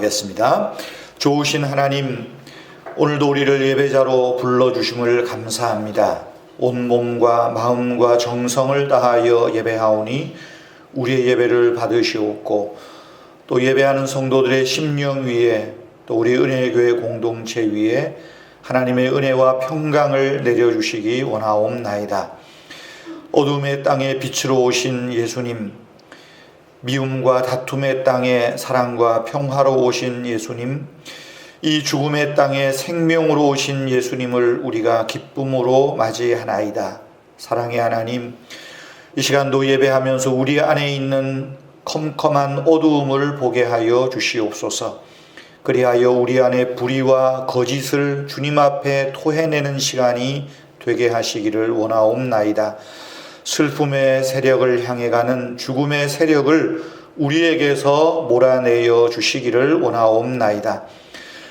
기도하겠습니다. 좋으신 하나님, 오늘도 우리를 예배자로 불러주심을 감사합니다. 온 몸과 마음과 정성을 다하여 예배하오니 우리의 예배를 받으시옵고, 또 예배하는 성도들의 심령 위에, 또 우리 은혜교회 공동체 위에 하나님의 은혜와 평강을 내려주시기 원하옵나이다. 어둠의 땅에 빛으로 오신 예수님, 미움과 다툼의 땅에 사랑과 평화로 오신 예수님, 이 죽음의 땅에 생명으로 오신 예수님을 우리가 기쁨으로 맞이하나이다. 사랑의 하나님, 이 시간도 예배하면서 우리 안에 있는 컴컴한 어두움을 보게 하여 주시옵소서. 그리하여 우리 안에 불의와 거짓을 주님 앞에 토해내는 시간이 되게 하시기를 원하옵나이다. 슬픔의 세력을 향해 가는 죽음의 세력을 우리에게서 몰아내어 주시기를 원하옵나이다.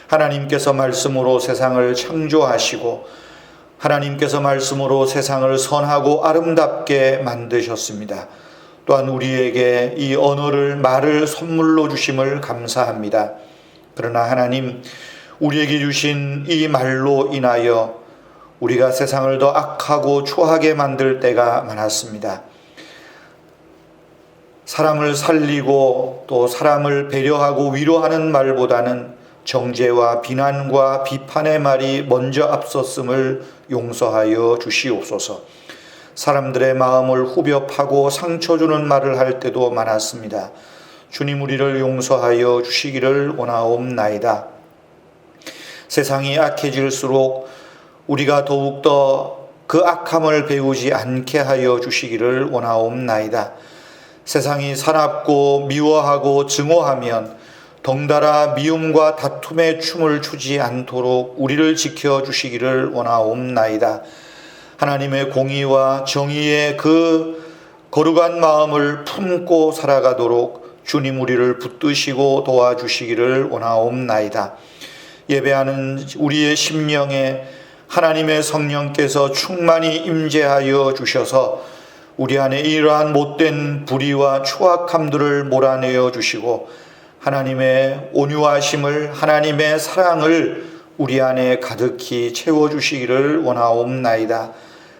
하나님께서 말씀으로 세상을 창조하시고 하나님께서 말씀으로 세상을 선하고 아름답게 만드셨습니다. 또한 우리에게 이 언어를, 말을 선물로 주심을 감사합니다. 그러나 하나님, 우리에게 주신 이 말로 인하여 우리가 세상을 더 악하고 추하게 만들 때가 많았습니다. 사람을 살리고 또 사람을 배려하고 위로하는 말보다는 정죄와 비난과 비판의 말이 먼저 앞섰음을 용서하여 주시옵소서. 사람들의 마음을 후벼 파고 상처 주는 말을 할 때도 많았습니다. 주님, 우리를 용서하여 주시기를 원하옵나이다. 세상이 악해질수록 우리가 더욱더 그 악함을 배우지 않게 하여 주시기를 원하옵나이다. 세상이 사납고 미워하고 증오하면 덩달아 미움과 다툼의 춤을 추지 않도록 우리를 지켜주시기를 원하옵나이다. 하나님의 공의와 정의의 그 거룩한 마음을 품고 살아가도록 주님, 우리를 붙드시고 도와주시기를 원하옵나이다. 예배하는 우리의 심령에 하나님의 성령께서 충만히 임재하여 주셔서 우리 안에 이러한 못된 불의와 추악함들을 몰아내어 주시고 하나님의 온유하심을, 하나님의 사랑을 우리 안에 가득히 채워주시기를 원하옵나이다.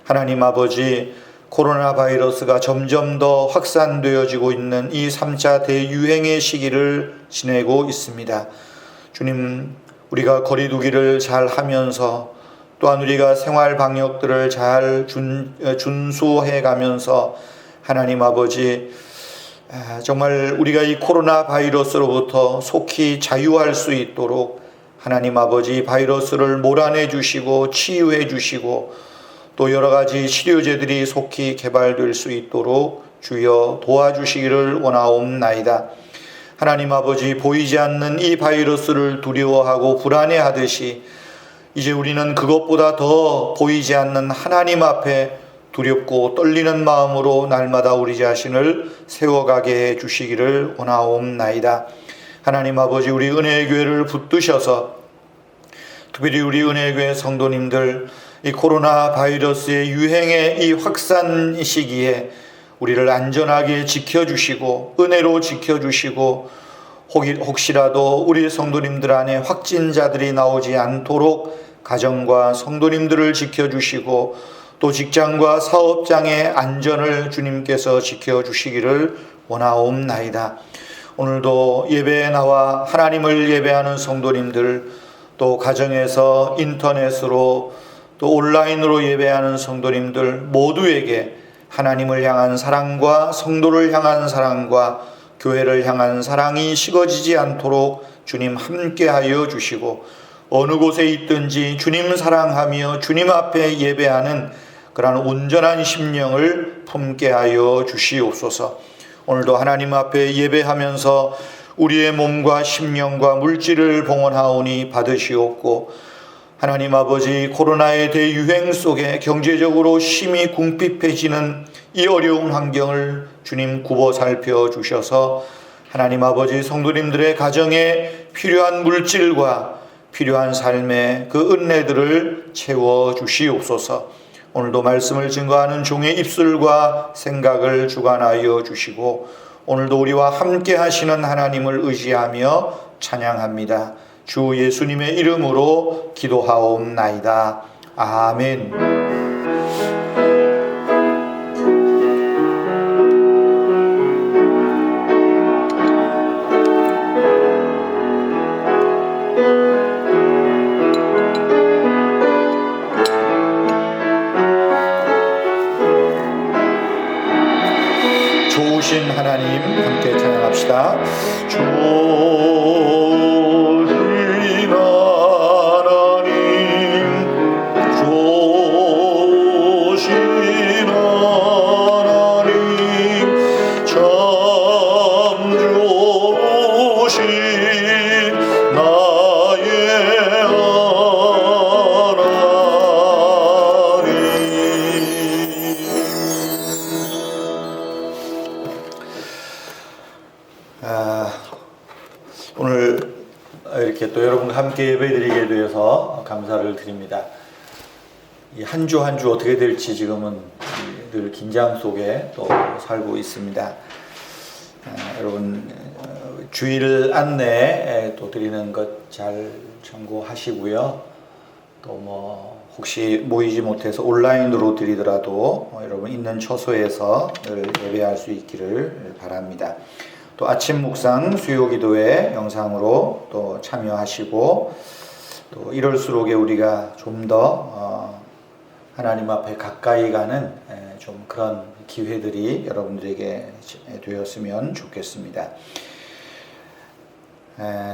하나님 아버지, 코로나 바이러스가 점점 더 확산되어지고 있는 이 3차 대유행의 시기를 지내고 있습니다. 주님, 우리가 거리 두기를 잘 하면서 또한 우리가 생활 방역들을 잘 준수해 가면서 하나님 아버지, 정말 우리가 이 코로나 바이러스로부터 속히 자유할 수 있도록 하나님 아버지, 바이러스를 몰아내 주시고 치유해 주시고 또 여러 가지 치료제들이 속히 개발될 수 있도록 주여 도와주시기를 원하옵나이다. 하나님 아버지, 보이지 않는 이 바이러스를 두려워하고 불안해하듯이 이제 우리는 그것보다 더 보이지 않는 하나님 앞에 두렵고 떨리는 마음으로 날마다 우리 자신을 세워가게 해 주시기를 원하옵나이다. 하나님 아버지, 우리 은혜의 교회를 붙드셔서 특별히 우리 은혜의 교회 성도님들, 이 코로나 바이러스의 유행의 이 확산 시기에 우리를 안전하게 지켜주시고 은혜로 지켜주시고 혹시라도 우리 성도님들 안에 확진자들이 나오지 않도록 가정과 성도님들을 지켜주시고 또 직장과 사업장의 안전을 주님께서 지켜주시기를 원하옵나이다. 오늘도 예배에 나와 하나님을 예배하는 성도님들, 또 가정에서 인터넷으로 또 온라인으로 예배하는 성도님들 모두에게 하나님을 향한 사랑과 성도를 향한 사랑과 교회를 향한 사랑이 식어지지 않도록 주님 함께하여 주시고 어느 곳에 있든지 주님 사랑하며 주님 앞에 예배하는 그러한 온전한 심령을 품게 하여 주시옵소서. 오늘도 하나님 앞에 예배하면서 우리의 몸과 심령과 물질을 봉헌하오니 받으시옵고, 하나님 아버지, 코로나의 대유행 속에 경제적으로 심히 궁핍해지는 이 어려운 환경을 주님 굽어 살펴주셔서 하나님 아버지, 성도님들의 가정에 필요한 물질과 필요한 삶의 그 은혜들을 채워주시옵소서. 오늘도 말씀을 증거하는 종의 입술과 생각을 주관하여 주시고 오늘도 우리와 함께 하시는 하나님을 의지하며 찬양합니다. 주 예수님의 이름으로 기도하옵나이다. 아멘. 좋으신 하나님 함께 찬양합시다. 좋으신 하나님, 좋으신 하나님, 참 좋으신 나의 오늘 이렇게 또 여러분과 함께 예배드리게 되어서 감사를 드립니다. 이 한 주 한 주 어떻게 될지 지금은 늘 긴장 속에 또 살고 있습니다. 여러분 주일 안내 또 드리는 것 잘 참고하시고요. 또 뭐 혹시 모이지 못해서 온라인으로 드리더라도 여러분 있는 처소에서 늘 예배할 수 있기를 바랍니다. 또 아침 묵상 수요 기도회 영상으로 또 참여하시고 또 이럴수록 우리가 좀 더 하나님 앞에 가까이 가는 좀 그런 기회들이 여러분들에게 되었으면 좋겠습니다.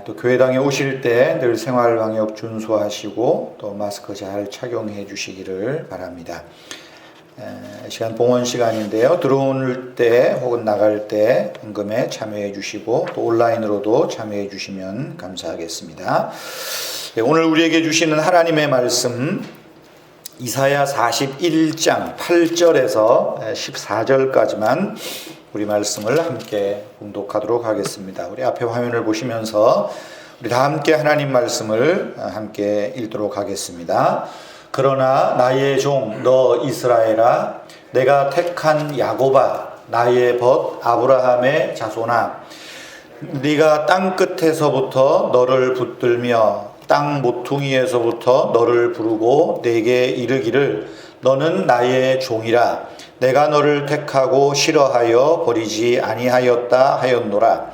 또 교회당에 오실 때 늘 생활 방역 준수하시고 또 마스크 잘 착용해 주시기를 바랍니다. 시간 봉헌 시간인데요. 들어올 때 혹은 나갈 때 헌금에 참여해 주시고 또 온라인으로도 참여해 주시면 감사하겠습니다. 오늘 우리에게 주시는 하나님의 말씀 이사야 41장 8절에서 14절까지만 우리 말씀을 함께 봉독하도록 하겠습니다. 우리 앞에 화면을 보시면서 우리 다 함께 하나님 말씀을 함께 읽도록 하겠습니다. 그러나 나의 종 너 이스라엘아, 내가 택한 야곱아, 나의 벗 아브라함의 자손아, 네가 땅 끝에서부터 너를 붙들며 땅 모퉁이에서부터 너를 부르고 내게 이르기를 너는 나의 종이라. 내가 너를 택하고 싫어하여 버리지 아니하였다 하였노라.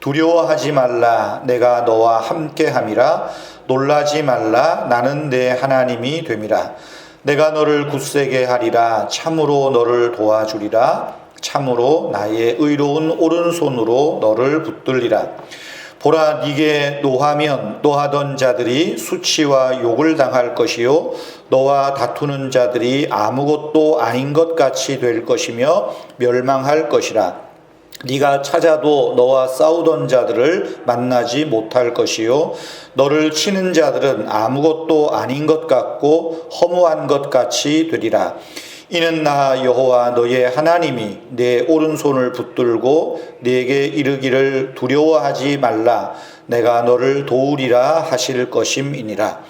두려워하지 말라. 내가 너와 함께함이라. 놀라지 말라. 나는 내 하나님이 됨이라. 내가 너를 굳세게 하리라. 참으로 너를 도와주리라. 참으로 나의 의로운 오른손으로 너를 붙들리라. 보라, 네게 노하면 노하던 자들이 수치와 욕을 당할 것이요 너와 다투는 자들이 아무것도 아닌 것 같이 될 것이며 멸망할 것이라. 네가 찾아도 너와 싸우던 자들을 만나지 못할 것이요 너를 치는 자들은 아무것도 아닌 것 같고 허무한 것 같이 되리라. 이는 나 여호와 너의 하나님이 내 오른손을 붙들고 네게 이르기를 두려워하지 말라. 내가 너를 도우리라 하실 것임이니라.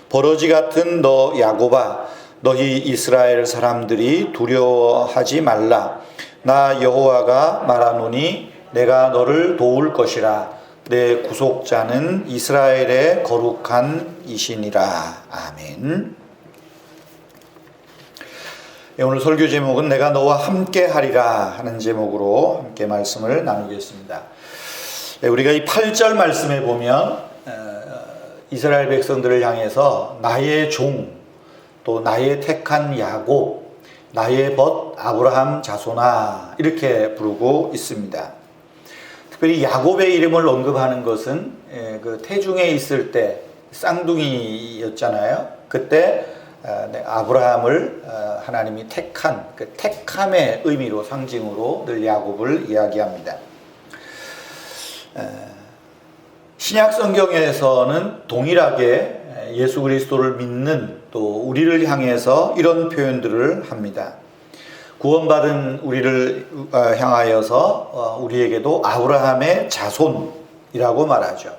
버러지 같은 너 야곱아, 너희 이스라엘 사람들이 두려워하지 말라. 나 여호와가 말하노니 내가 너를 도울 것이라. 내 구속자는 이스라엘의 거룩한 이시니라. 아멘. 오늘 설교 제목은 내가 너와 함께 하리라 하는 제목으로 함께 말씀을 나누겠습니다. 우리가 이 8절 말씀에 보면 이스라엘 백성들을 향해서 나의 종, 또 나의 택한 야곱, 나의 벗 아브라함 자손아 이렇게 부르고 있습니다. 특별히 야곱의 이름을 언급하는 것은 그 태중에 있을 때 쌍둥이였잖아요. 그때 아브라함을 하나님이 택한 그 택함의 의미로 상징으로 늘 야곱을 이야기합니다. 신약 성경에서는 동일하게 예수 그리스도를 믿는 또 우리를 향해서 이런 표현들을 합니다. 구원받은 우리를 향하여서 우리에게도 아브라함의 자손이라고 말하죠.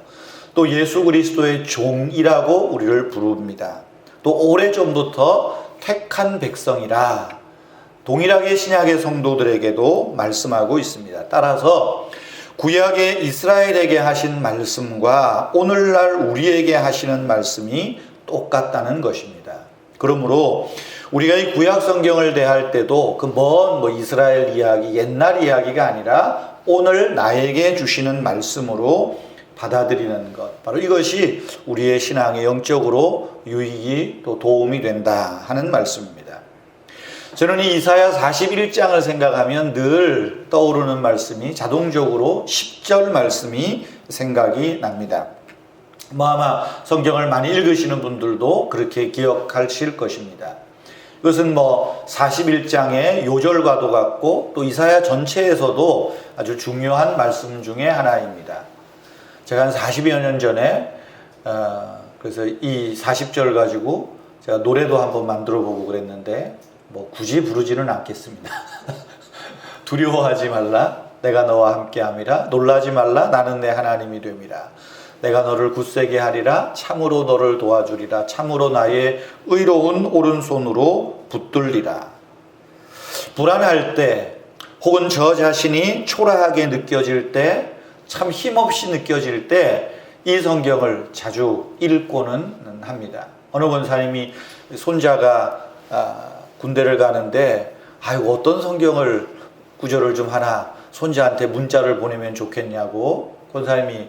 또 예수 그리스도의 종이라고 우리를 부릅니다. 또 오래전부터 택한 백성이라 동일하게 신약의 성도들에게도 말씀하고 있습니다. 따라서 구약의 이스라엘에게 하신 말씀과 오늘날 우리에게 하시는 말씀이 똑같다는 것입니다. 그러므로 우리가 이 구약 성경을 대할 때도 그 먼 이스라엘 이야기, 옛날 이야기가 아니라 오늘 나에게 주시는 말씀으로 받아들이는 것, 바로 이것이 우리의 신앙에 영적으로 유익이 또 도움이 된다 하는 말씀입니다. 저는 이 이사야 41장을 생각하면 늘 떠오르는 말씀이 자동적으로 10절 말씀이 생각이 납니다. 아마 성경을 많이 읽으시는 분들도 그렇게 기억하실 것입니다. 이것은 41장의 요절과도 같고 또 이사야 전체에서도 아주 중요한 말씀 중에 하나입니다. 제가 한 40여 년 전에 그래서 이 40절 가지고 제가 노래도 한번 만들어 보고 그랬는데 굳이 부르지는 않겠습니다. 두려워하지 말라, 내가 너와 함께함이라. 놀라지 말라, 나는 내 하나님이 됨이라. 내가 너를 굳세게 하리라. 참으로 너를 도와주리라. 참으로 나의 의로운 오른손으로 붙들리라. 불안할 때 혹은 저 자신이 초라하게 느껴질 때, 참 힘없이 느껴질 때 이 성경을 자주 읽고는 합니다. 어느 권사님이 손자가 군대를 가는데 아이고 어떤 성경을 구절을 좀 하나 손자한테 문자를 보내면 좋겠냐고 권사님이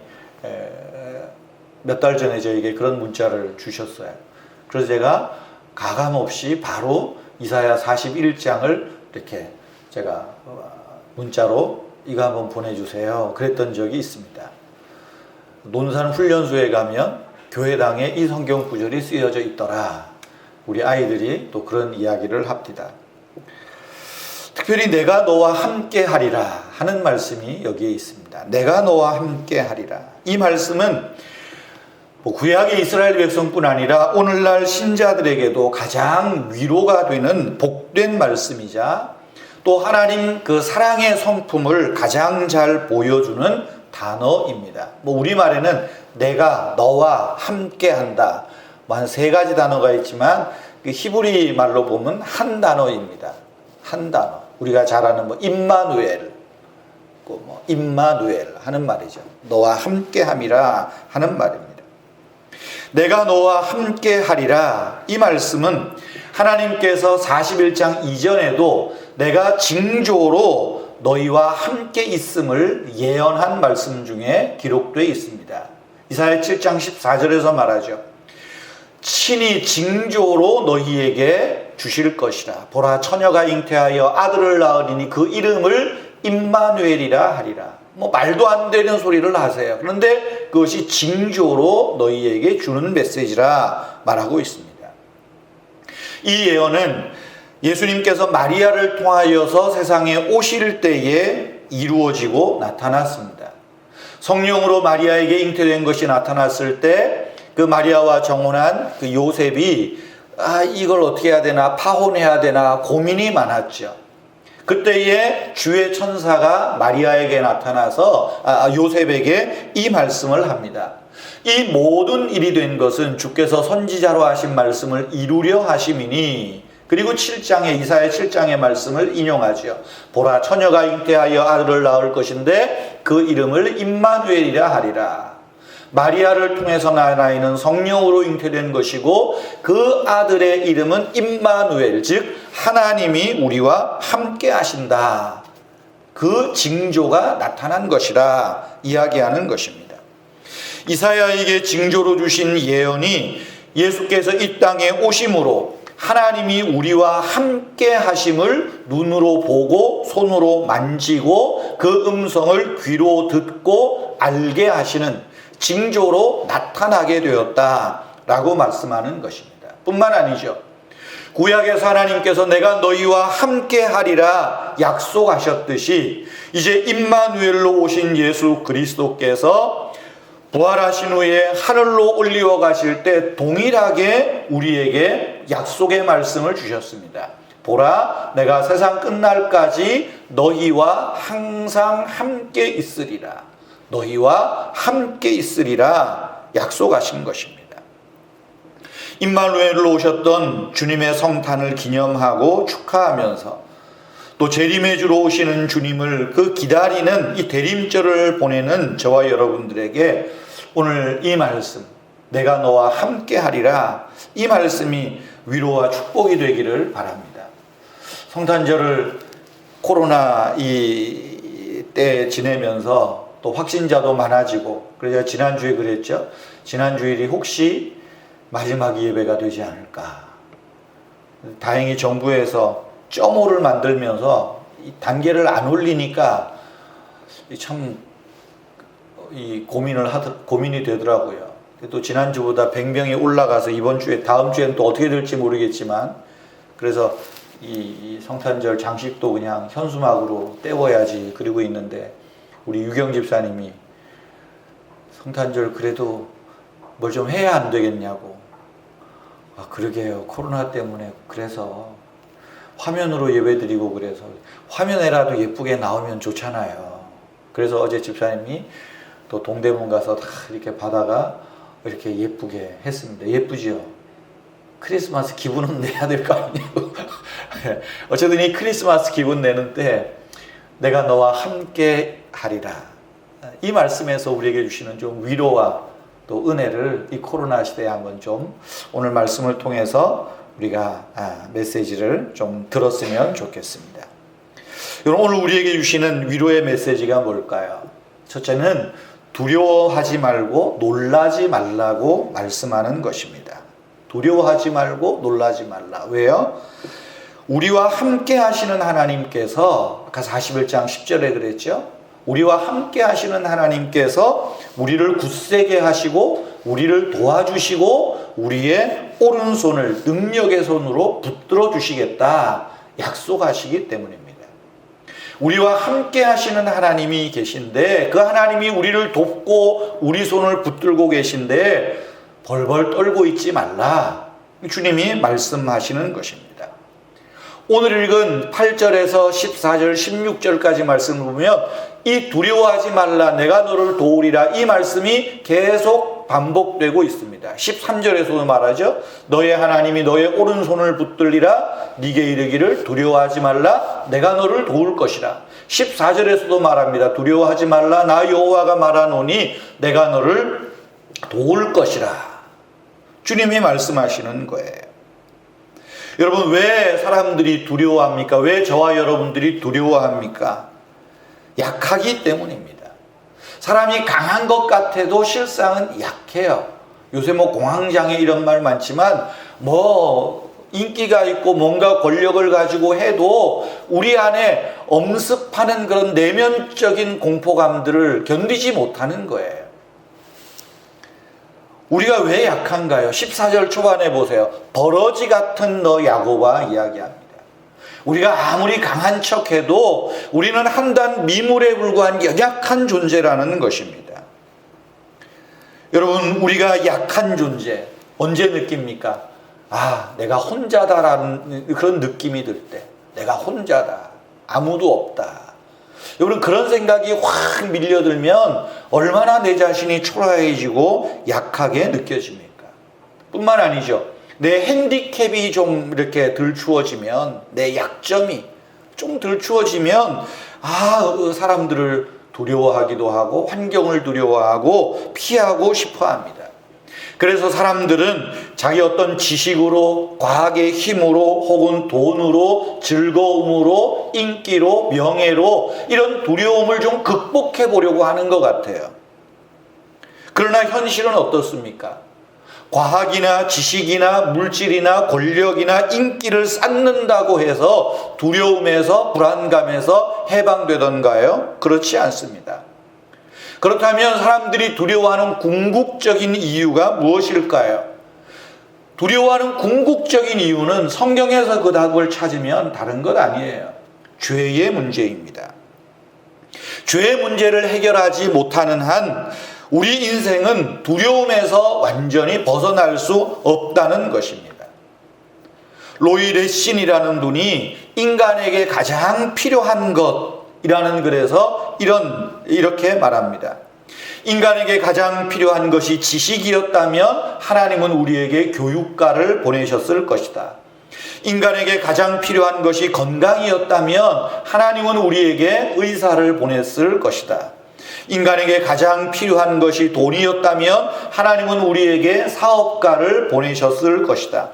몇 달 전에 저에게 그런 문자를 주셨어요. 그래서 제가 가감없이 바로 이사야 41장을 이렇게 제가 문자로 이거 한번 보내주세요 그랬던 적이 있습니다. 논산 훈련소에 가면 교회당에 이 성경 구절이 쓰여져 있더라. 우리 아이들이 또 그런 이야기를 합니다. 특별히 내가 너와 함께 하리라 하는 말씀이 여기에 있습니다. 내가 너와 함께 하리라. 이 말씀은 구약의 이스라엘 백성뿐 아니라 오늘날 신자들에게도 가장 위로가 되는 복된 말씀이자 또 하나님 그 사랑의 성품을 가장 잘 보여주는 단어입니다. 우리말에는 내가 너와 함께 한다. 한 세 가지 단어가 있지만 그 히브리 말로 보면 한 단어입니다. 한 단어. 우리가 잘 아는 임마누엘, 임마누엘 하는 말이죠. 너와 함께 함이라 하는 말입니다. 내가 너와 함께 하리라. 이 말씀은 하나님께서 41장 이전에도 내가 징조로 너희와 함께 있음을 예언한 말씀 중에 기록되어 있습니다. 이사야 7장 14절에서 말하죠. 친히 징조로 너희에게 주실 것이라. 보라 처녀가 잉태하여 아들을 낳으리니 그 이름을 임마누엘이라 하리라. 말도 안 되는 소리를 하세요. 그런데 그것이 징조로 너희에게 주는 메시지라 말하고 있습니다. 이 예언은 예수님께서 마리아를 통하여서 세상에 오실 때에 이루어지고 나타났습니다. 성령으로 마리아에게 잉태된 것이 나타났을 때 그 마리아와 정혼한 그 요셉이 이걸 어떻게 해야 되나, 파혼해야 되나 고민이 많았죠. 그때에 주의 천사가 마리아에게 나타나서 요셉에게 이 말씀을 합니다. 이 모든 일이 된 것은 주께서 선지자로 하신 말씀을 이루려 하심이니. 그리고 이사야 7장의 말씀을 인용하죠. 보라 처녀가 잉태하여 아들을 낳을 것인데 그 이름을 임마누엘이라 하리라. 마리아를 통해서 난 아이는 성령으로 잉태된 것이고 그 아들의 이름은 임마누엘, 즉 하나님이 우리와 함께 하신다. 그 징조가 나타난 것이라 이야기하는 것입니다. 이사야에게 징조로 주신 예언이 예수께서 이 땅에 오심으로 하나님이 우리와 함께 하심을 눈으로 보고 손으로 만지고 그 음성을 귀로 듣고 알게 하시는 징조로 나타나게 되었다라고 말씀하는 것입니다. 뿐만 아니죠. 구약에서 하나님께서 내가 너희와 함께 하리라 약속하셨듯이 이제 임마누엘로 오신 예수 그리스도께서 부활하신 후에 하늘로 올리워 가실 때 동일하게 우리에게 약속의 말씀을 주셨습니다. 보라 내가 세상 끝날까지 너희와 항상 함께 있으리라. 너희와 함께 있으리라 약속하신 것입니다. 임마누엘로 오셨던 주님의 성탄을 기념하고 축하하면서 또 재림의 주로 오시는 주님을 그 기다리는 이 대림절을 보내는 저와 여러분들에게 오늘 이 말씀, 내가 너와 함께 하리라, 이 말씀이 위로와 축복이 되기를 바랍니다. 성탄절을 코로나 때 지내면서 또 확진자도 많아지고, 그래서 지난주에 그랬죠. 지난 주일이 혹시 마지막 예배가 되지 않을까. 다행히 정부에서 점호를 만들면서 이 단계를 안 올리니까 참 고민이 되더라고요. 또 지난주보다 100명이 올라가서 이번 주에, 다음 주에는 또 어떻게 될지 모르겠지만, 그래서 이 성탄절 장식도 그냥 현수막으로 때워야지 그러고 있는데, 우리 유경 집사님이 성탄절 그래도 뭘 좀 해야 안 되겠냐고. 아, 그러게요. 코로나 때문에 그래서 화면으로 예배드리고, 그래서 화면에라도 예쁘게 나오면 좋잖아요. 그래서 어제 집사님이 또 동대문 가서 다 이렇게 바다가 이렇게 예쁘게 했습니다. 예쁘지요? 크리스마스 기분은 내야 될 거 아니에요. 어쨌든 이 크리스마스 기분 내는 때 내가 너와 함께 하리라, 이 말씀에서 우리에게 주시는 좀 위로와 또 은혜를 이 코로나 시대에 한번 좀 오늘 말씀을 통해서 우리가 메시지를 좀 들었으면 좋겠습니다. 여러분, 오늘 우리에게 주시는 위로의 메시지가 뭘까요? 첫째는 두려워하지 말고 놀라지 말라고 말씀하는 것입니다. 두려워하지 말고 놀라지 말라. 왜요? 우리와 함께 하시는 하나님께서, 아까 41장 10절에 그랬죠? 우리와 함께 하시는 하나님께서 우리를 굳세게 하시고 우리를 도와주시고 우리의 오른손을 능력의 손으로 붙들어 주시겠다 약속하시기 때문입니다. 우리와 함께 하시는 하나님이 계신데, 그 하나님이 우리를 돕고 우리 손을 붙들고 계신데 벌벌 떨고 있지 말라, 주님이 말씀하시는 것입니다. 오늘 읽은 8절에서 14절 16절까지 말씀을 보면 이 두려워하지 말라, 내가 너를 도우리라, 이 말씀이 계속 반복되고 있습니다. 13절에서도 말하죠. 너의 하나님이 너의 오른손을 붙들리라, 네게 이르기를 두려워하지 말라, 내가 너를 도울 것이라. 14절에서도 말합니다. 두려워하지 말라, 나 여호와가 말하노니 내가 너를 도울 것이라. 주님이 말씀하시는 거예요. 여러분, 왜 사람들이 두려워합니까? 왜 저와 여러분들이 두려워합니까? 약하기 때문입니다. 사람이 강한 것 같아도 실상은 약해요. 요새 공황장애 이런 말 많지만 인기가 있고 뭔가 권력을 가지고 해도 우리 안에 엄습하는 그런 내면적인 공포감들을 견디지 못하는 거예요. 우리가 왜 약한가요? 14절 초반에 보세요. 버러지 같은 너 야곱아 이야기합니다. 우리가 아무리 강한 척해도 우리는 한단 미물에 불과한 연약한 존재라는 것입니다. 여러분, 우리가 약한 존재 언제 느낍니까? 내가 혼자다라는 그런 느낌이 들 때, 내가 혼자다, 아무도 없다. 여러분, 그런 생각이 확 밀려들면 얼마나 내 자신이 초라해지고 약하게 느껴집니까? 뿐만 아니죠. 내 핸디캡이 좀 이렇게 들추어지면, 내 약점이 좀 들추어지면 사람들을 두려워하기도 하고 환경을 두려워하고 피하고 싶어 합니다. 그래서 사람들은 자기 어떤 지식으로, 과학의 힘으로, 혹은 돈으로, 즐거움으로, 인기로, 명예로 이런 두려움을 좀 극복해 보려고 하는 것 같아요. 그러나 현실은 어떻습니까? 과학이나 지식이나 물질이나 권력이나 인기를 쌓는다고 해서 두려움에서, 불안감에서 해방되던가요? 그렇지 않습니다. 그렇다면 사람들이 두려워하는 궁극적인 이유가 무엇일까요? 두려워하는 궁극적인 이유는 성경에서 그 답을 찾으면 다른 것 아니에요. 죄의 문제입니다. 죄의 문제를 해결하지 못하는 한 우리 인생은 두려움에서 완전히 벗어날 수 없다는 것입니다. 로이 레신이라는 분이 인간에게 가장 필요한 것이라는 글에서 이렇게 말합니다. 인간에게 가장 필요한 것이 지식이었다면 하나님은 우리에게 교육가를 보내셨을 것이다. 인간에게 가장 필요한 것이 건강이었다면 하나님은 우리에게 의사를 보냈을 것이다. 인간에게 가장 필요한 것이 돈이었다면 하나님은 우리에게 사업가를 보내셨을 것이다.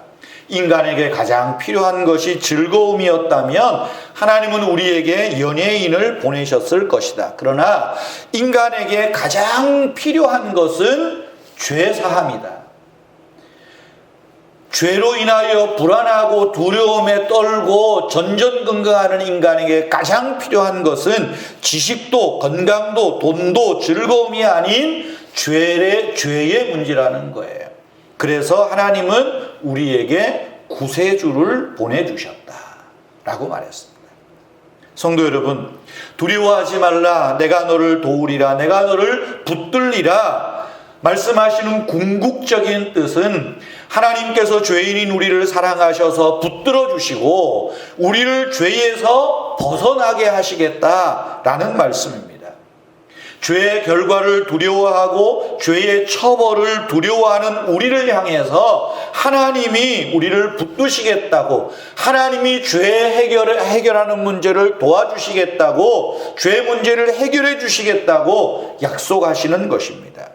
인간에게 가장 필요한 것이 즐거움이었다면 하나님은 우리에게 연예인을 보내셨을 것이다. 그러나 인간에게 가장 필요한 것은 죄사함이다. 죄로 인하여 불안하고 두려움에 떨고 전전긍긍하는 인간에게 가장 필요한 것은 지식도 건강도 돈도 즐거움이 아닌 죄의 문제라는 거예요. 그래서 하나님은 우리에게 구세주를 보내주셨다라고 말했습니다. 성도 여러분, 두려워하지 말라. 내가 너를 도우리라. 내가 너를 붙들리라. 말씀하시는 궁극적인 뜻은 하나님께서 죄인인 우리를 사랑하셔서 붙들어 주시고 우리를 죄에서 벗어나게 하시겠다라는 말씀입니다. 죄의 결과를 두려워하고 죄의 처벌을 두려워하는 우리를 향해서 하나님이 우리를 붙드시겠다고, 하나님이 죄 해결하는 문제를 도와주시겠다고, 죄 문제를 해결해 주시겠다고 약속하시는 것입니다.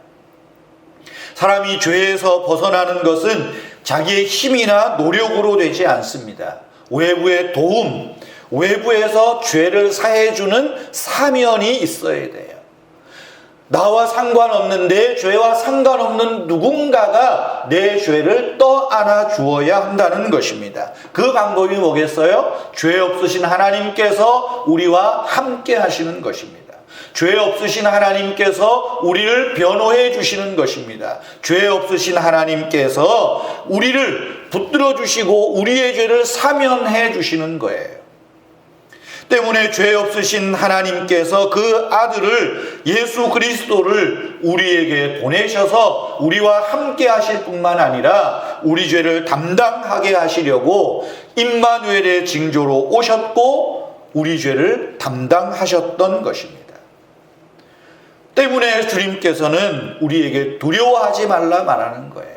사람이 죄에서 벗어나는 것은 자기의 힘이나 노력으로 되지 않습니다. 외부의 도움, 외부에서 죄를 사해주는 사면이 있어야 돼요. 나와 상관없는데 죄와 상관없는 누군가가 내 죄를 떠안아 주어야 한다는 것입니다. 그 방법이 뭐겠어요? 죄 없으신 하나님께서 우리와 함께 하시는 것입니다. 죄 없으신 하나님께서 우리를 변호해 주시는 것입니다. 죄 없으신 하나님께서 우리를 붙들어 주시고 우리의 죄를 사면해 주시는 거예요. 때문에 죄 없으신 하나님께서 그 아들을 예수 그리스도를 우리에게 보내셔서 우리와 함께 하실 뿐만 아니라 우리 죄를 담당하게 하시려고 임마누엘의 징조로 오셨고 우리 죄를 담당하셨던 것입니다. 때문에 주님께서는 우리에게 두려워하지 말라 말하는 거예요.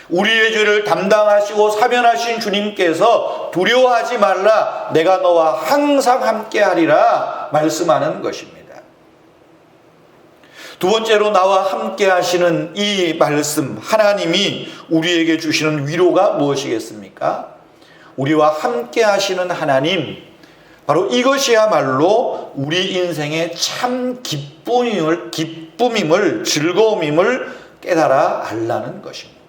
우리의 죄를 담당하시고 사면하신 주님께서 두려워하지 말라, 내가 너와 항상 함께하리라 말씀하는 것입니다. 두 번째로 나와 함께 하시는 이 말씀, 하나님이 우리에게 주시는 위로가 무엇이겠습니까? 우리와 함께 하시는 하나님, 바로 이것이야말로 우리 인생의 참 기쁨임을, 즐거움임을 깨달아 알라는 것입니다.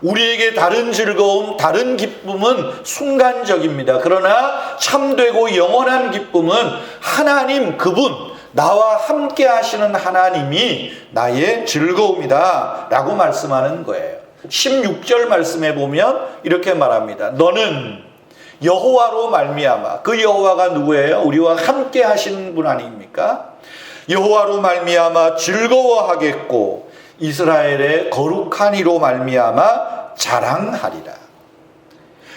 우리에게 다른 즐거움, 다른 기쁨은 순간적입니다. 그러나 참되고 영원한 기쁨은 하나님, 그분, 나와 함께 하시는 하나님이 나의 즐거움이다 라고 말씀하는 거예요. 16절 말씀에 보면 이렇게 말합니다. 너는 여호와로 말미암아, 그 여호와가 누구예요? 우리와 함께 하시는 분 아닙니까? 여호와로 말미암아 즐거워하겠고 이스라엘의 거룩한 이로 말미암아 자랑하리라.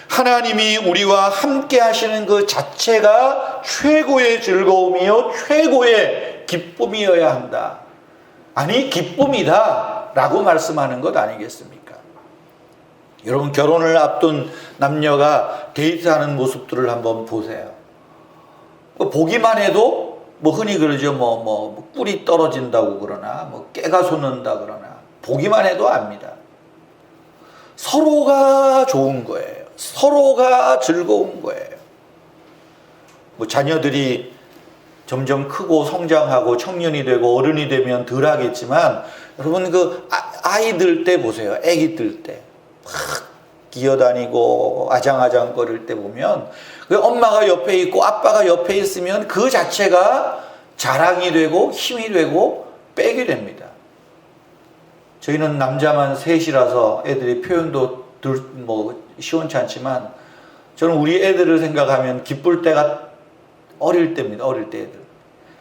하나님이 우리와 함께 하시는 그 자체가 최고의 즐거움이요 최고의 기쁨이어야 한다. 아니 기쁨이다 라고 말씀하는 것 아니겠습니까? 여러분, 결혼을 앞둔 남녀가 데이트하는 모습들을 한번 보세요. 보기만 해도 흔히 그러죠. 꿀이 떨어진다고 그러나, 깨가 솟는다 그러나, 보기만 해도 압니다. 서로가 좋은 거예요. 서로가 즐거운 거예요. 자녀들이 점점 크고 성장하고 청년이 되고 어른이 되면 덜 하겠지만, 여러분, 아이들 때 보세요. 아기들 때. 막 기어다니고 아장아장 거릴 때 보면 엄마가 옆에 있고 아빠가 옆에 있으면 그 자체가 자랑이 되고 힘이 되고 백이 됩니다. 저희는 남자만 셋이라서 애들이 표현도 시원치 않지만 저는 우리 애들을 생각하면 기쁠 때가 어릴 때입니다. 어릴 때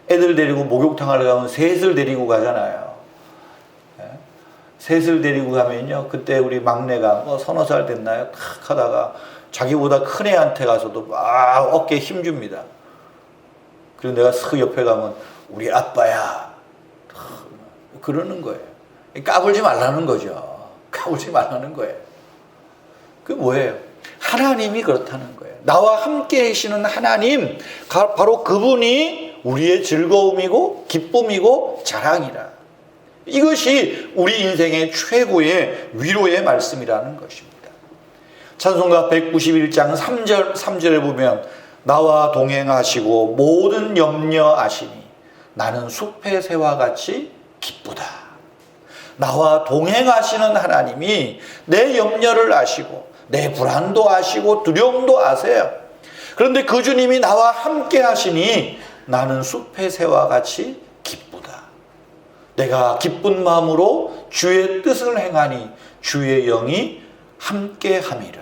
애들 데리고 목욕탕을 가면 셋을 데리고 가잖아요. 셋을 데리고 가면요, 그때 우리 막내가 서너 살 됐나요? 탁 하다가 자기보다 큰 애한테 가서도 막 어깨에 힘줍니다. 그리고 내가 슥 옆에 가면 우리 아빠야 그러는 거예요. 까불지 말라는 거죠. 까불지 말라는 거예요. 그게 뭐예요? 하나님이 그렇다는 거예요. 나와 함께 계시는 하나님, 바로 그분이 우리의 즐거움이고 기쁨이고 자랑이라. 이것이 우리 인생의 최고의 위로의 말씀이라는 것입니다. 찬송가 191장 3절에 보면 나와 동행하시고 모든 염려 아시니 나는 숲의 새와 같이 기쁘다. 나와 동행하시는 하나님이 내 염려를 아시고 내 불안도 아시고 두려움도 아세요. 그런데 그 주님이 나와 함께 하시니 나는 숲의 새와 같이 기쁘다. 내가 기쁜 마음으로 주의 뜻을 행하니 주의 영이 함께 함이라.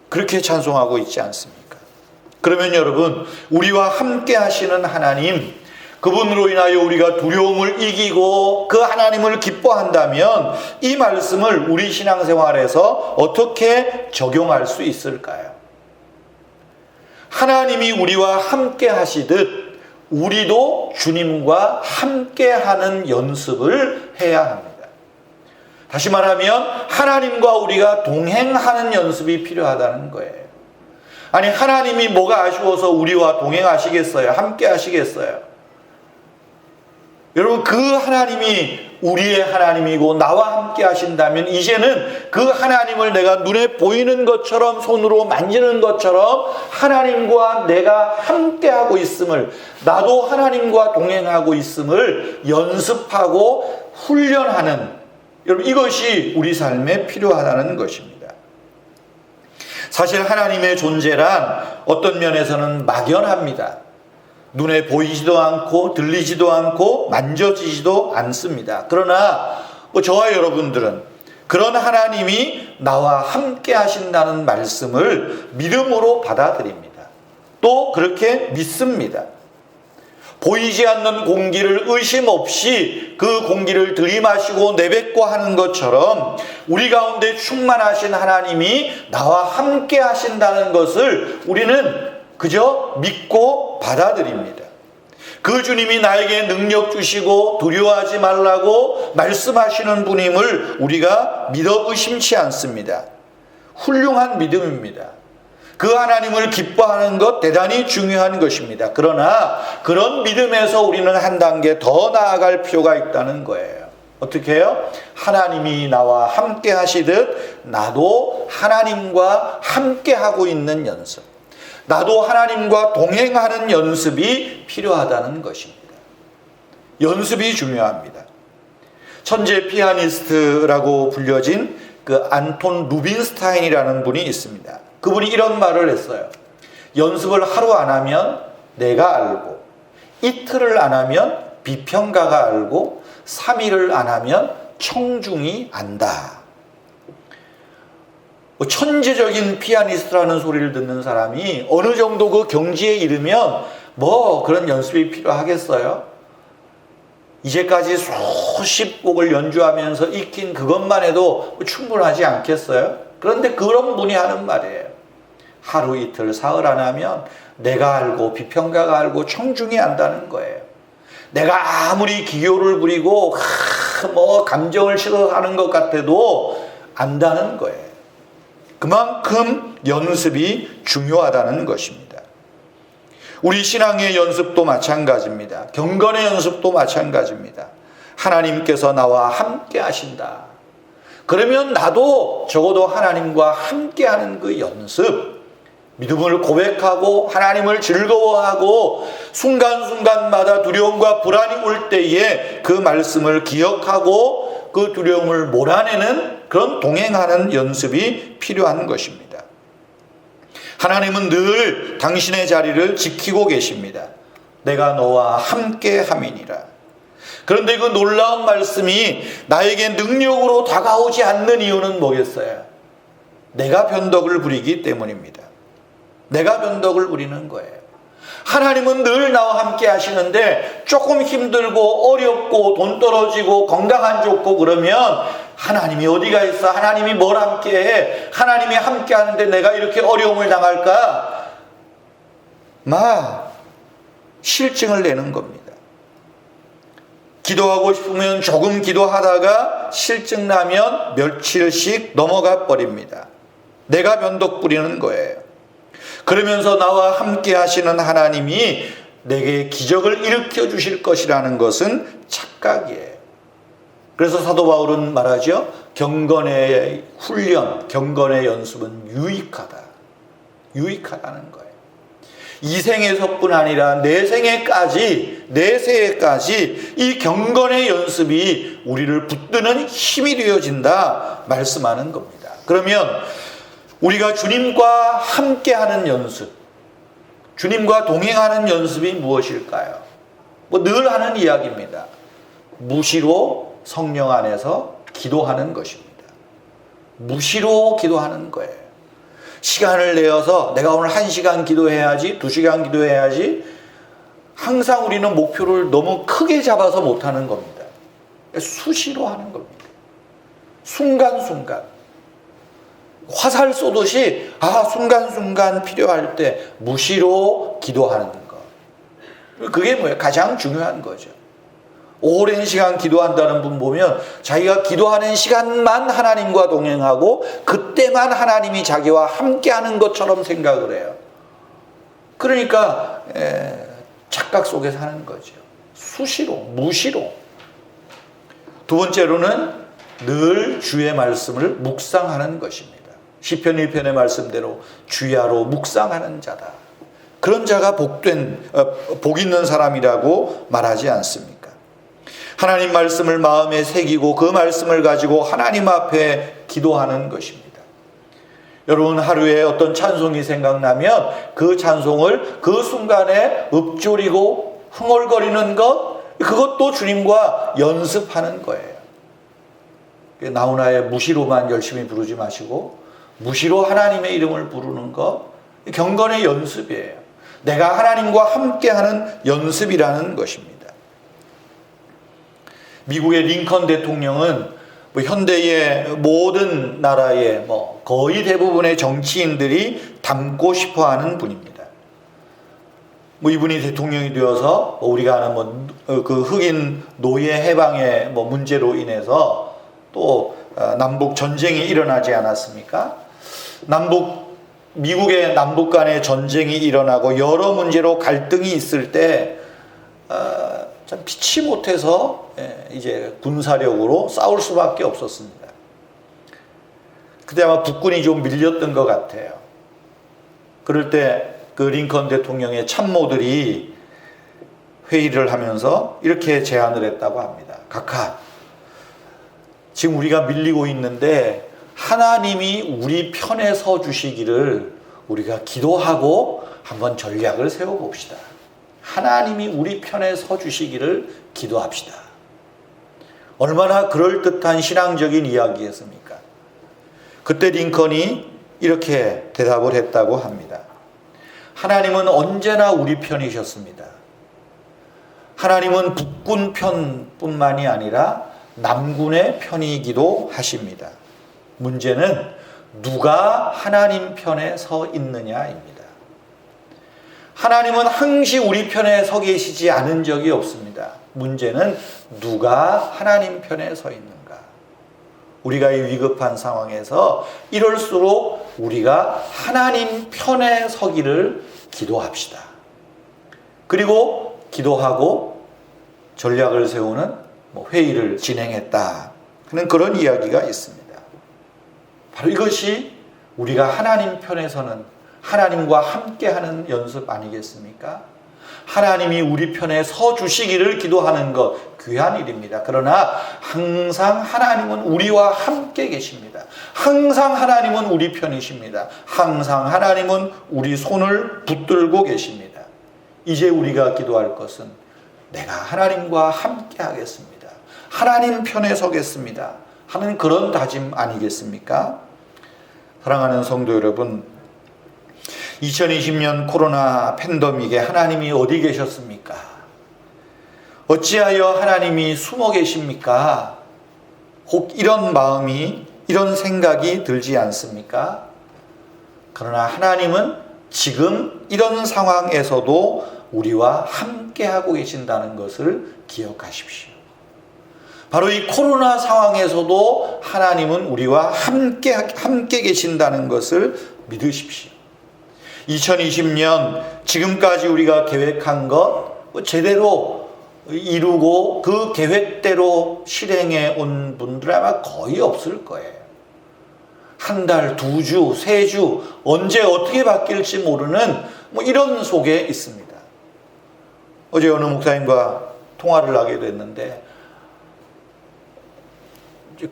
그렇게 찬송하고 있지 않습니까? 그러면 여러분, 우리와 함께 하시는 하나님, 그분으로 인하여 우리가 두려움을 이기고 그 하나님을 기뻐한다면 이 말씀을 우리 신앙생활에서 어떻게 적용할 수 있을까요? 하나님이 우리와 함께 하시듯 우리도 주님과 함께 하는 연습을 해야 합니다. 다시 말하면 하나님과 우리가 동행하는 연습이 필요하다는 거예요. 아니, 하나님이 뭐가 아쉬워서 우리와 동행하시겠어요? 함께 하시겠어요? 여러분, 그 하나님이 우리의 하나님이고 나와 함께 하신다면 이제는 그 하나님을 내가 눈에 보이는 것처럼 손으로 만지는 것처럼 하나님과 내가 함께 하고 있음을, 나도 하나님과 동행하고 있음을 연습하고 훈련하는, 여러분, 이것이 우리 삶에 필요하다는 것입니다. 사실 하나님의 존재란 어떤 면에서는 막연합니다. 눈에 보이지도 않고 들리지도 않고 만져지지도 않습니다. 그러나 저와 여러분들은 그런 하나님이 나와 함께 하신다는 말씀을 믿음으로 받아들입니다. 또 그렇게 믿습니다. 보이지 않는 공기를 의심 없이 그 공기를 들이마시고 내뱉고 하는 것처럼 우리 가운데 충만하신 하나님이 나와 함께 하신다는 것을 우리는 그저 믿고 받아들입니다. 그 주님이 나에게 능력 주시고 두려워하지 말라고 말씀하시는 분임을 우리가 믿어 의심치 않습니다. 훌륭한 믿음입니다. 그 하나님을 기뻐하는 것 대단히 중요한 것입니다. 그러나 그런 믿음에서 우리는 한 단계 더 나아갈 필요가 있다는 거예요. 어떻게 해요? 하나님이 나와 함께 하시듯 나도 하나님과 함께 하고 있는 연습, 나도 하나님과 동행하는 연습이 필요하다는 것입니다. 연습이 중요합니다. 천재 피아니스트라고 불려진 그 안톤 루빈스타인이라는 분이 있습니다. 그분이 이런 말을 했어요. 연습을 하루 안 하면 내가 알고, 이틀을 안 하면 비평가가 알고, 3일을 안 하면 청중이 안다. 천재적인 피아니스트라는 소리를 듣는 사람이 어느 정도 그 경지에 이르면 뭐 그런 연습이 필요하겠어요? 이제까지 수십 곡을 연주하면서 익힌 그것만 해도 충분하지 않겠어요? 그런데 그런 분이 하는 말이에요. 하루 이틀 사흘 안 하면 내가 알고 비평가가 알고 청중이 안다는 거예요. 내가 아무리 기교를 부리고 감정을 실어하는 것 같아도 안다는 거예요. 그만큼 연습이 중요하다는 것입니다. 우리 신앙의 연습도 마찬가지입니다. 경건의 연습도 마찬가지입니다. 하나님께서 나와 함께 하신다. 그러면 나도 적어도 하나님과 함께하는 그 연습, 믿음을 고백하고 하나님을 즐거워하고 순간순간마다 두려움과 불안이 올 때에 그 말씀을 기억하고 그 두려움을 몰아내는 그런 동행하는 연습이 필요한 것입니다. 하나님은 늘 당신의 자리를 지키고 계십니다. 내가 너와 함께 함이니라. 그런데 그 놀라운 말씀이 나에게 능력으로 다가오지 않는 이유는 뭐겠어요? 내가 변덕을 부리기 때문입니다. 내가 변덕을 부리는 거예요. 하나님은 늘 나와 함께 하시는데 조금 힘들고 어렵고 돈 떨어지고 건강 안 좋고 그러면 하나님이 어디가 있어? 하나님이 뭘 함께 해? 하나님이 함께 하는데 내가 이렇게 어려움을 당할까? 실증을 내는 겁니다. 기도하고 싶으면 조금 기도하다가 실증 나면 며칠씩 넘어가 버립니다. 내가 변덕 부리는 거예요. 그러면서 나와 함께 하시는 하나님이 내게 기적을 일으켜 주실 것이라는 것은 착각이에요. 그래서 사도 바울은 말하죠. 경건의 훈련, 경건의 연습은 유익하다. 유익하다는 거예요. 이 생에서뿐 아니라 내 생에까지 이 경건의 연습이 우리를 붙드는 힘이 되어진다 말씀하는 겁니다. 그러면 우리가 주님과 함께하는 연습, 주님과 동행하는 연습이 무엇일까요? 늘 하는 이야기입니다. 무시로 성령 안에서 기도하는 것입니다. 무시로 기도하는 거예요. 시간을 내어서 내가 오늘 1시간 기도해야지, 2시간 기도해야지, 항상 우리는 목표를 너무 크게 잡아서 못하는 겁니다. 수시로 하는 겁니다. 순간순간. 화살 쏘듯이 순간순간 필요할 때 무시로 기도하는 것. 그게 뭐예요? 가장 중요한 거죠. 오랜 시간 기도한다는 분 보면 자기가 기도하는 시간만 하나님과 동행하고 그때만 하나님이 자기와 함께하는 것처럼 생각을 해요. 그러니까 착각 속에 사는 거죠. 수시로, 무시로. 두 번째로는 늘 주의 말씀을 묵상하는 것입니다. 시편 1편의 말씀대로 주야로 묵상하는 자다. 그런 자가 복 있는 사람이라고 말하지 않습니까? 하나님 말씀을 마음에 새기고 그 말씀을 가지고 하나님 앞에 기도하는 것입니다. 여러분 하루에 어떤 찬송이 생각나면 그 찬송을 그 순간에 읊조리고 흥얼거리는 것, 그것도 주님과 연습하는 거예요. 나훈아의 무시로만 열심히 부르지 마시고 무시로 하나님의 이름을 부르는 것, 경건의 연습이에요. 내가 하나님과 함께하는 연습이라는 것입니다. 미국의 링컨 대통령은 현대의 모든 나라의 거의 대부분의 정치인들이 닮고 싶어하는 분입니다. 이분이 대통령이 되어서 우리가 아는 그 흑인 노예 해방의 문제로 인해서 또 남북 전쟁이 일어나지 않았습니까? 미국의 남북 간의 전쟁이 일어나고 여러 문제로 갈등이 있을 때 참 피치 못해서 이제 군사력으로 싸울 수밖에 없었습니다. 그때 아마 북군이 좀 밀렸던 것 같아요. 그럴 때 그 링컨 대통령의 참모들이 회의를 하면서 이렇게 제안을 했다고 합니다. 각하, 지금 우리가 밀리고 있는데 하나님이 우리 편에 서 주시기를 우리가 기도하고 한번 전략을 세워봅시다. 하나님이 우리 편에 서 주시기를 기도합시다. 얼마나 그럴듯한 신앙적인 이야기였습니까? 그때 링컨이 이렇게 대답을 했다고 합니다. 하나님은 언제나 우리 편이셨습니다. 하나님은 북군 편뿐만이 아니라 남군의 편이기도 하십니다. 문제는 누가 하나님 편에 서 있느냐입니다. 하나님은 항상 우리 편에 서 계시지 않은 적이 없습니다. 문제는 누가 하나님 편에 서 있는가. 우리가 이 위급한 상황에서 이럴수록 우리가 하나님 편에 서기를 기도합시다. 그리고 기도하고 전략을 세우는 회의를 진행했다 하는 그런 이야기가 있습니다. 바로 이것이 우리가 하나님 편에 서는, 하나님과 함께하는 연습 아니겠습니까? 하나님이 우리 편에 서 주시기를 기도하는 것 귀한 일입니다. 그러나 항상 하나님은 우리와 함께 계십니다. 항상 하나님은 우리 편이십니다. 항상 하나님은 우리 손을 붙들고 계십니다. 이제 우리가 기도할 것은 내가 하나님과 함께 하겠습니다. 하나님 편에 서겠습니다 하는 그런 다짐 아니겠습니까? 사랑하는 성도 여러분, 2020년 코로나 팬데믹에 하나님이 어디 계셨습니까? 어찌하여 하나님이 숨어 계십니까? 혹 이런 마음이, 이런 생각이 들지 않습니까? 그러나 하나님은 지금 이런 상황에서도 우리와 함께하고 계신다는 것을 기억하십시오. 바로 이 코로나 상황에서도 하나님은 우리와 함께 계신다는 것을 믿으십시오. 2020년 지금까지 우리가 계획한 것 제대로 이루고 그 계획대로 실행해 온 분들 아마 거의 없을 거예요. 한 달, 2주, 3주 언제 어떻게 바뀔지 모르는 이런 속에 있습니다. 어제 어느 목사님과 통화를 하게 됐는데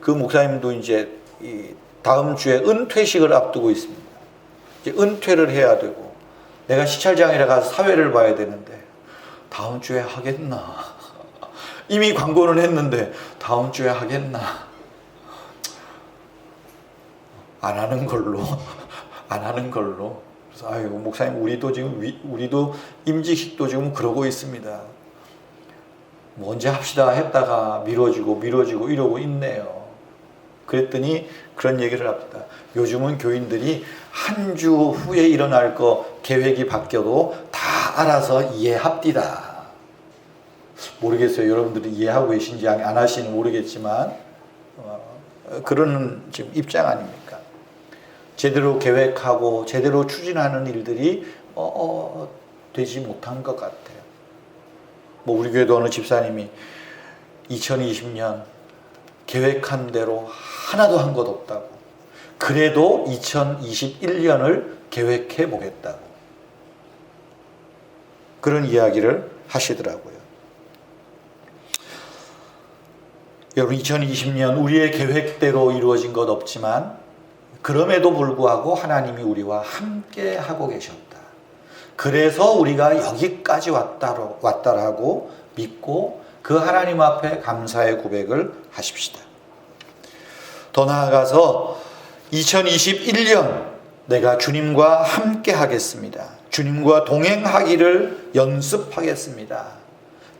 그 목사님도 이제 다음 주에 은퇴식을 앞두고 있습니다. 이제 은퇴를 해야 되고 내가 시찰장이라 가서 사회를 봐야 되는데 다음 주에 하겠나? 이미 광고는 했는데 다음 주에 하겠나? 안 하는 걸로. 그래서 아유 목사님 우리도 임직식도 지금 그러고 있습니다. 뭐 언제 합시다 했다가 미뤄지고 이러고 있네요. 그랬더니 그런 얘기를 합니다. 요즘은 교인들이 한 주 후에 일어날 거 계획이 바뀌어도 다 알아서 이해합디다. 모르겠어요. 여러분들이 이해하고 계신지 안 하시는 모르겠지만 그런 지금 입장 아닙니까? 제대로 계획하고 제대로 추진하는 일들이 되지 못한 것 같아요. 우리 교회도 어느 집사님이 2020년 계획한 대로 하나도 한 것 없다고. 그래도 2021년을 계획해 보겠다고. 그런 이야기를 하시더라고요. 여러분 2020년 우리의 계획대로 이루어진 것 없지만 그럼에도 불구하고 하나님이 우리와 함께 하고 계셨다. 그래서 우리가 여기까지 왔다라고 믿고 그 하나님 앞에 감사의 고백을 하십시다. 더 나아가서 2021년 내가 주님과 함께 하겠습니다. 주님과 동행하기를 연습하겠습니다.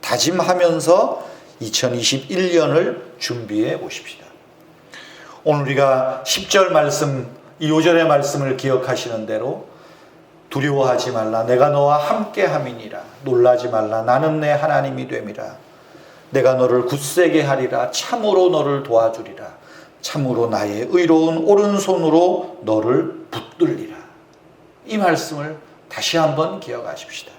다짐하면서 2021년을 준비해 보십시다. 오늘 우리가 10절 말씀, 이 5절의 말씀을 기억하시는 대로 두려워하지 말라. 내가 너와 함께 함이니라. 놀라지 말라. 나는 내 하나님이 됨이라. 내가 너를 굳세게 하리라. 참으로 너를 도와주리라. 참으로 나의 의로운 오른손으로 너를 붙들리라. 이 말씀을 다시 한번 기억하십시다.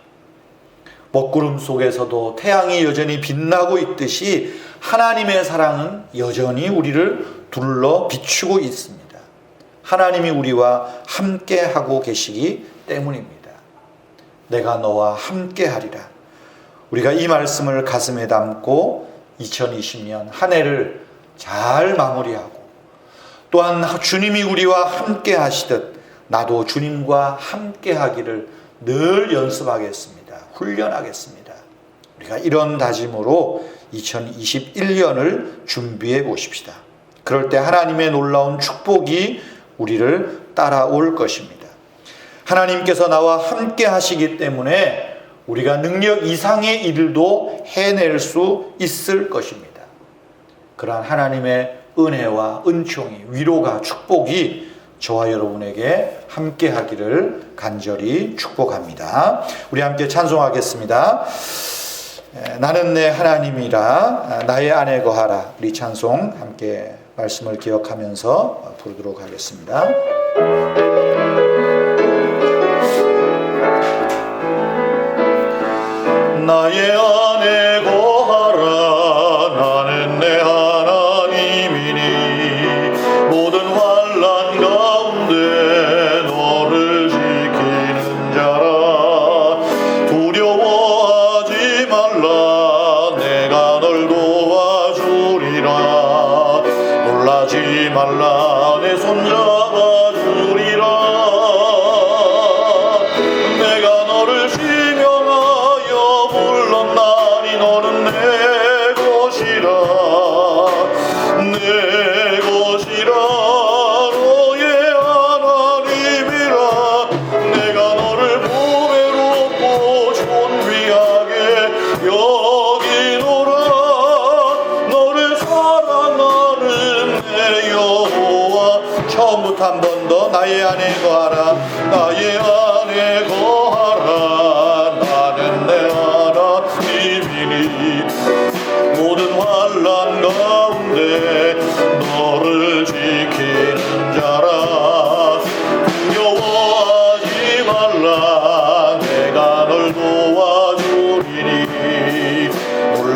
먹구름 속에서도 태양이 여전히 빛나고 있듯이 하나님의 사랑은 여전히 우리를 둘러 비추고 있습니다. 하나님이 우리와 함께 하고 계시기 때문입니다. 내가 너와 함께 하리라. 우리가 이 말씀을 가슴에 담고 2020년 한 해를 잘 마무리하고 또한 주님이 우리와 함께 하시듯 나도 주님과 함께 하기를 늘 연습하겠습니다. 훈련하겠습니다. 우리가 이런 다짐으로 2021년을 준비해 보십시다. 그럴 때 하나님의 놀라운 축복이 우리를 따라올 것입니다. 하나님께서 나와 함께 하시기 때문에 우리가 능력 이상의 일도 해낼 수 있을 것입니다. 그러한 하나님의 은혜와 은총이, 위로가, 축복이 저와 여러분에게 함께 하기를 간절히 축복합니다. 우리 함께 찬송하겠습니다. 나는 내 하나님이라 나의 안에 거하라. 우리 찬송 함께 말씀을 기억하면서 부르도록 하겠습니다. 나의 안에 거하라. 나는 내 하나님이니 모든 환난 가운데 너를 지키는 자라. 두려워하지 말라. 내가 널 도와주리라. 놀라지 말라. 내 손 잡아주리라. 내가 너를 지명하여 불렀나니 너는 내 것이라. 내 것이라. 너의 하나님이라. 내가 너를 보배롭고 존귀하게 여기노라. 너를 사랑하는 내 여호와. 처음부터 한 번 더 나의 안에 거하라. 나의 안에 거하라. 나는 내 하나님이니 모든 환난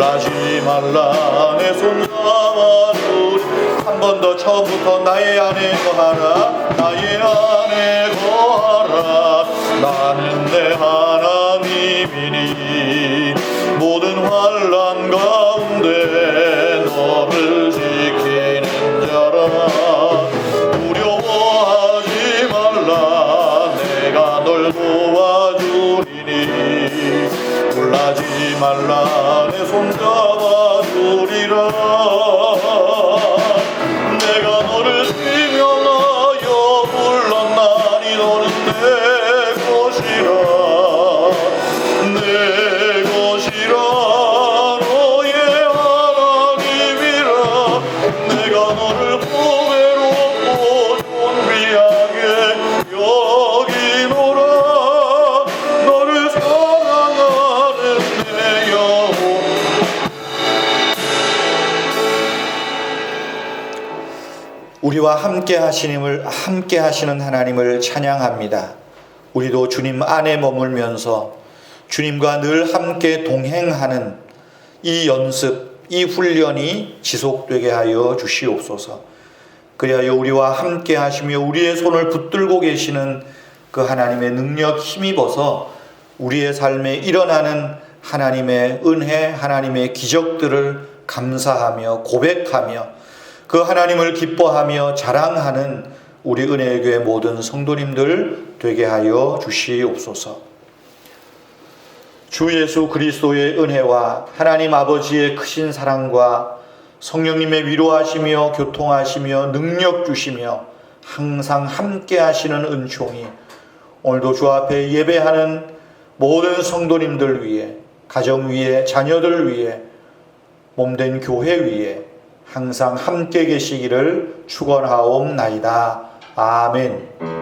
놀라지 말라 내 손 잡아주리. 한 번 더 처음부터 나의 안에 거하라 나의 안에 거하라. 나는 내 하나님이니 모든 환난 가운데 너를 지키는 자라. 두려워하지 말라 내가 널 도와주리니. 놀라지 말라 내 손 잡아주리라. 내가 너를 지명하여 불렀나니 너는 내 것이라 내 것이라 너의 하나님이라. 내가 너를 보배롭고 존귀하게 여기노라. 너를 사랑하는 내 영혼. 우리와 함께 하시는 하나님을 찬양합니다. 우리도 주님 안에 머물면서 주님과 늘 함께 동행하는 이 연습, 이 훈련이 지속되게 하여 주시옵소서. 그리하여 우리와 함께 하시며 우리의 손을 붙들고 계시는 그 하나님의 능력 힘입어서 우리의 삶에 일어나는 하나님의 은혜, 하나님의 기적들을 감사하며 고백하며 그 하나님을 기뻐하며 자랑하는 우리 은혜의 교회 모든 성도님들 되게 하여 주시옵소서. 주 예수 그리스도의 은혜와 하나님 아버지의 크신 사랑과 성령님의 위로하시며 교통하시며 능력 주시며 항상 함께 하시는 은총이 오늘도 주 앞에 예배하는 모든 성도님들 위해, 가정 위에, 자녀들 위에, 몸된 교회 위에 항상 함께 계시기를 축원하옵나이다. 아멘.